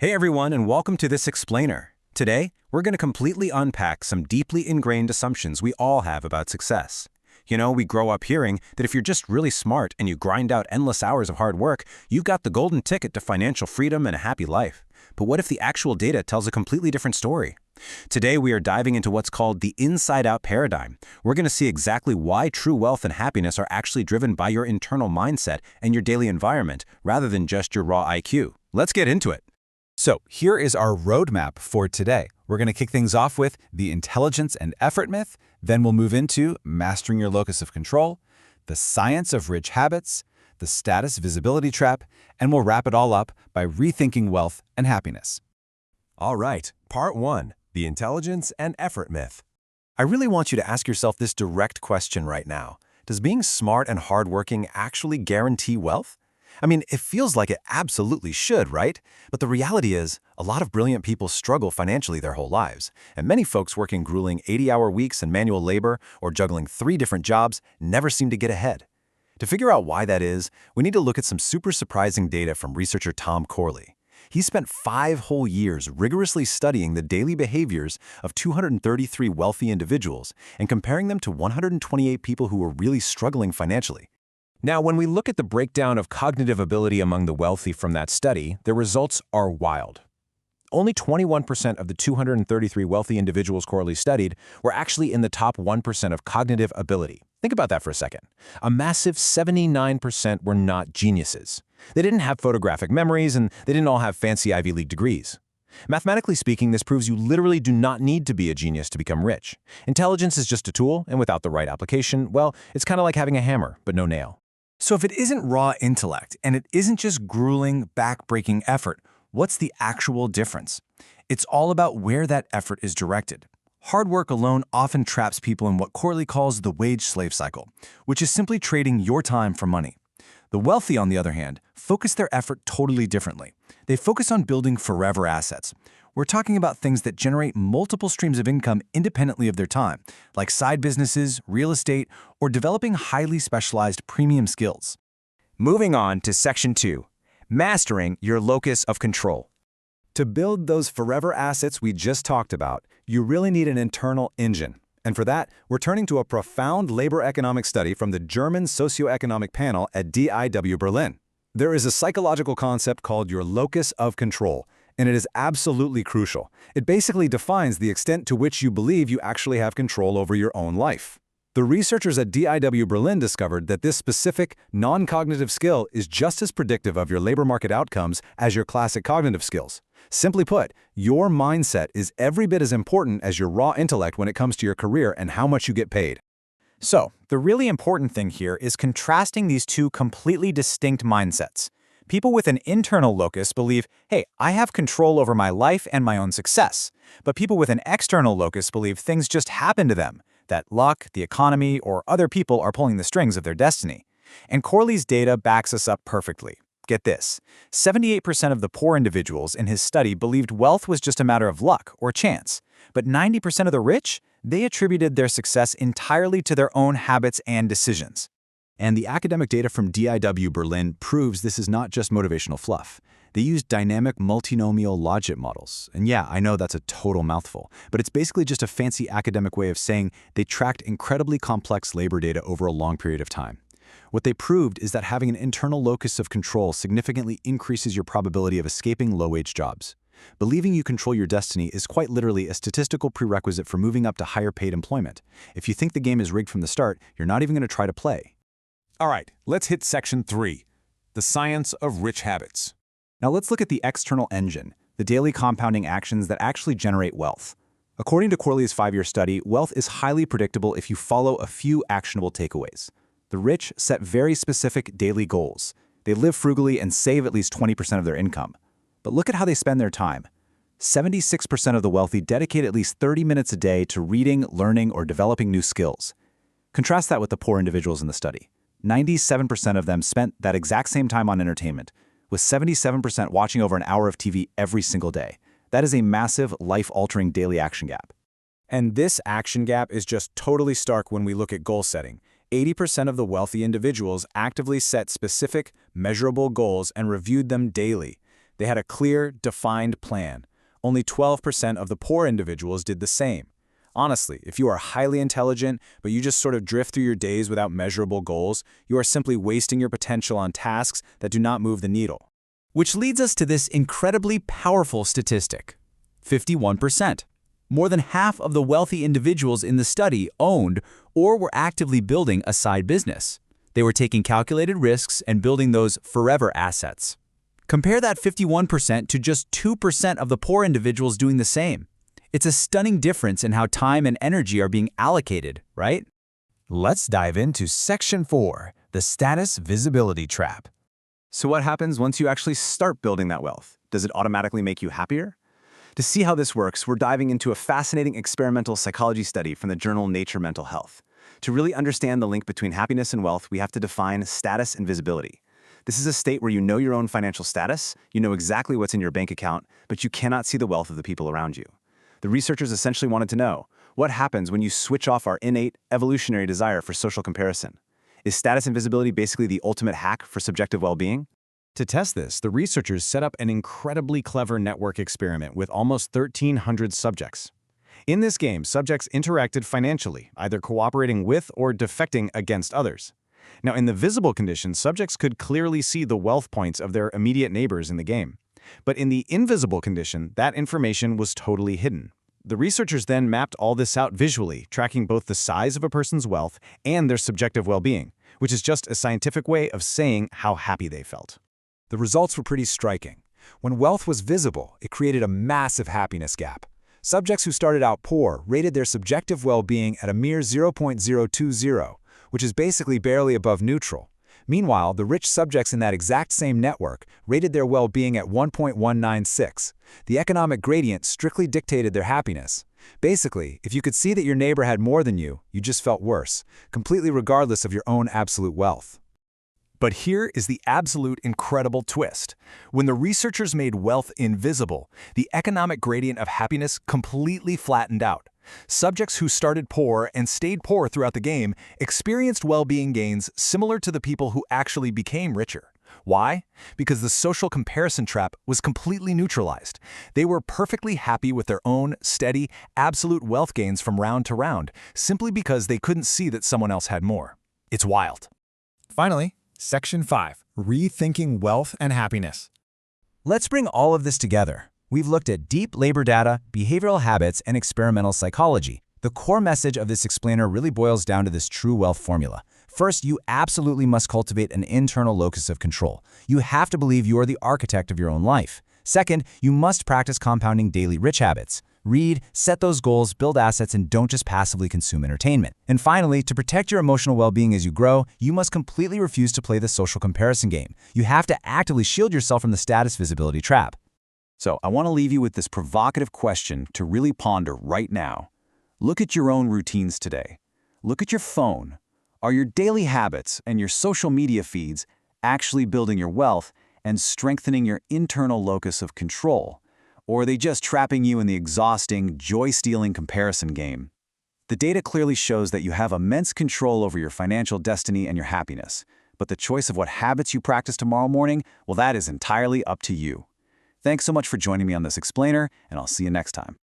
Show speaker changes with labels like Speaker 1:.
Speaker 1: Hey everyone, and welcome to this explainer. Today, we're going to completely unpack some deeply ingrained assumptions we all have about success. We grow up hearing that if you're just really smart and you grind out endless hours of hard work, you've got the golden ticket to financial freedom and a happy life. But what if the actual data tells a completely different story? Today, we are diving into what's called the inside-out paradigm. We're going to see exactly why true wealth and happiness are actually driven by your internal mindset and your daily environment, rather than just your raw IQ. Let's get into it.
Speaker 2: So here is our roadmap for today. We're going to kick things off with the intelligence and effort myth, then we'll move into mastering your locus of control, the science of rich habits, the status visibility trap, and we'll wrap it all up by rethinking wealth and happiness.
Speaker 3: All right, part 1, the intelligence and effort myth. I really want you to ask yourself this direct question right now. Does being smart and hardworking actually guarantee wealth? I mean, it feels like it absolutely should, right? But the reality is, a lot of brilliant people struggle financially their whole lives, and many folks working grueling 80-hour weeks in manual labor or juggling 3 different jobs never seem to get ahead. To figure out why that is, we need to look at some super surprising data from researcher Tom Corley. He spent 5 whole years rigorously studying the daily behaviors of 233 wealthy individuals and comparing them to 128 people who were really struggling financially. Now, when we look at the breakdown of cognitive ability among the wealthy from that study, the results are wild. Only 21% of the 233 wealthy individuals Corley studied were actually in the top 1% of cognitive ability. Think about that for a second. A massive 79% were not geniuses. They didn't have photographic memories, and they didn't all have fancy Ivy League degrees. Mathematically speaking, this proves you literally do not need to be a genius to become rich. Intelligence is just a tool, and without the right application, well, it's kind of like having a hammer, but no nail.
Speaker 4: So if it isn't raw intellect, and it isn't just grueling, back-breaking effort, what's the actual difference? It's all about where that effort is directed. Hard work alone often traps people in what Corley calls the wage-slave cycle, which is simply trading your time for money. The wealthy, on the other hand, focus their effort totally differently. They focus on building forever assets. We're talking about things that generate multiple streams of income independently of their time, like side businesses, real estate, or developing highly specialized premium skills.
Speaker 1: Moving on to Section 2, mastering your locus of control.
Speaker 3: To build those forever assets we just talked about, you really need an internal engine. And for that, we're turning to a profound labor economic study from the German socioeconomic panel at DIW Berlin. There is a psychological concept called your locus of control, and it is absolutely crucial. It basically defines the extent to which you believe you actually have control over your own life. The researchers at DIW Berlin discovered that this specific, non-cognitive skill is just as predictive of your labor market outcomes as your classic cognitive skills. Simply put, your mindset is every bit as important as your raw intellect when it comes to your career and how much you get paid.
Speaker 2: So, the really important thing here is contrasting these two completely distinct mindsets. People with an internal locus believe, hey, I have control over my life and my own success. But people with an external locus believe things just happen to them, that luck, the economy, or other people are pulling the strings of their destiny. And Corley's data backs us up perfectly. Get this, 78% of the poor individuals in his study believed wealth was just a matter of luck or chance. But 90% of the rich, they attributed their success entirely to their own habits and decisions.
Speaker 4: And the academic data from DIW Berlin proves this is not just motivational fluff. They use dynamic multinomial logic models. And yeah, I know that's a total mouthful, but it's basically just a fancy academic way of saying they tracked incredibly complex labor data over a long period of time. What they proved is that having an internal locus of control significantly increases your probability of escaping low-wage jobs. Believing you control your destiny is quite literally a statistical prerequisite for moving up to higher-paid employment. If you think the game is rigged from the start, you're not even going to try to play.
Speaker 3: All right, let's hit Section 3, the science of rich habits.
Speaker 4: Now let's look at the external engine, the daily compounding actions that actually generate wealth. According to Corley's 5-year study, wealth is highly predictable if you follow a few actionable takeaways. The rich set very specific daily goals. They live frugally and save at least 20% of their income. But look at how they spend their time. 76% of the wealthy dedicate at least 30 minutes a day to reading, learning, or developing new skills. Contrast that with the poor individuals in the study. 97% of them spent that exact same time on entertainment, with 77% watching over an hour of TV every single day. That is a massive, life-altering daily action gap.
Speaker 1: And this action gap is just totally stark when we look at goal setting. 80% of the wealthy individuals actively set specific, measurable goals and reviewed them daily.
Speaker 4: They had a clear, defined plan. Only 12% of the poor individuals did the same. Honestly, if you are highly intelligent, but you just sort of drift through your days without measurable goals, you are simply wasting your potential on tasks that do not move the needle. Which leads us to this incredibly powerful statistic. 51%. More than half of the wealthy individuals in the study owned or were actively building a side business. They were taking calculated risks and building those forever assets. Compare that 51% to just 2% of the poor individuals doing the same. It's a stunning difference in how time and energy are being allocated, right?
Speaker 3: Let's dive into Section 4, the status visibility trap.
Speaker 4: So what happens once you actually start building that wealth? Does it automatically make you happier? To see how this works, we're diving into a fascinating experimental psychology study from the journal Nature Mental Health. To really understand the link between happiness and wealth, we have to define status and visibility. This is a state where you know your own financial status, you know exactly what's in your bank account, but you cannot see the wealth of the people around you. The researchers essentially wanted to know, what happens when you switch off our innate, evolutionary desire for social comparison? Is status and visibility basically the ultimate hack for subjective well-being?
Speaker 3: To test this, the researchers set up an incredibly clever network experiment with almost 1,300 subjects. In this game, subjects interacted financially, either cooperating with or defecting against others. Now, in the visible condition, subjects could clearly see the wealth points of their immediate neighbors in the game. But in the invisible condition, that information was totally hidden. The researchers then mapped all this out visually, tracking both the size of a person's wealth and their subjective well-being, which is just a scientific way of saying how happy they felt.
Speaker 5: The results were pretty striking. When wealth was visible, it created a massive happiness gap. Subjects who started out poor rated their subjective well-being at a mere 0.020, which is basically barely above neutral. Meanwhile, the rich subjects in that exact same network rated their well-being at 1.196. The economic gradient strictly dictated their happiness. Basically, if you could see that your neighbor had more than you just felt worse, completely regardless of your own absolute wealth.
Speaker 3: But here is the absolute incredible twist. When the researchers made wealth invisible, the economic gradient of happiness completely flattened out. Subjects who started poor and stayed poor throughout the game experienced well-being gains similar to the people who actually became richer. Why? Because the social comparison trap was completely neutralized. They were perfectly happy with their own steady, absolute wealth gains from round to round, simply because they couldn't see that someone else had more. It's wild.
Speaker 2: Finally, Section 5, Rethinking Wealth and Happiness.
Speaker 4: Let's bring all of this together. We've looked at deep labor data, behavioral habits, and experimental psychology. The core message of this explainer really boils down to this true wealth formula. First, you absolutely must cultivate an internal locus of control. You have to believe you are the architect of your own life. Second, you must practice compounding daily rich habits. Read, set those goals, build assets, and don't just passively consume entertainment. And finally, to protect your emotional well-being as you grow, you must completely refuse to play the social comparison game. You have to actively shield yourself from the status visibility trap. So I want to leave you with this provocative question to really ponder right now. Look at your own routines today. Look at your phone. Are your daily habits and your social media feeds actually building your wealth and strengthening your internal locus of control? Or are they just trapping you in the exhausting, joy-stealing comparison game? The data clearly shows that you have immense control over your financial destiny and your happiness. But the choice of what habits you practice tomorrow morning, well, that is entirely up to you. Thanks so much for joining me on this explainer, and I'll see you next time.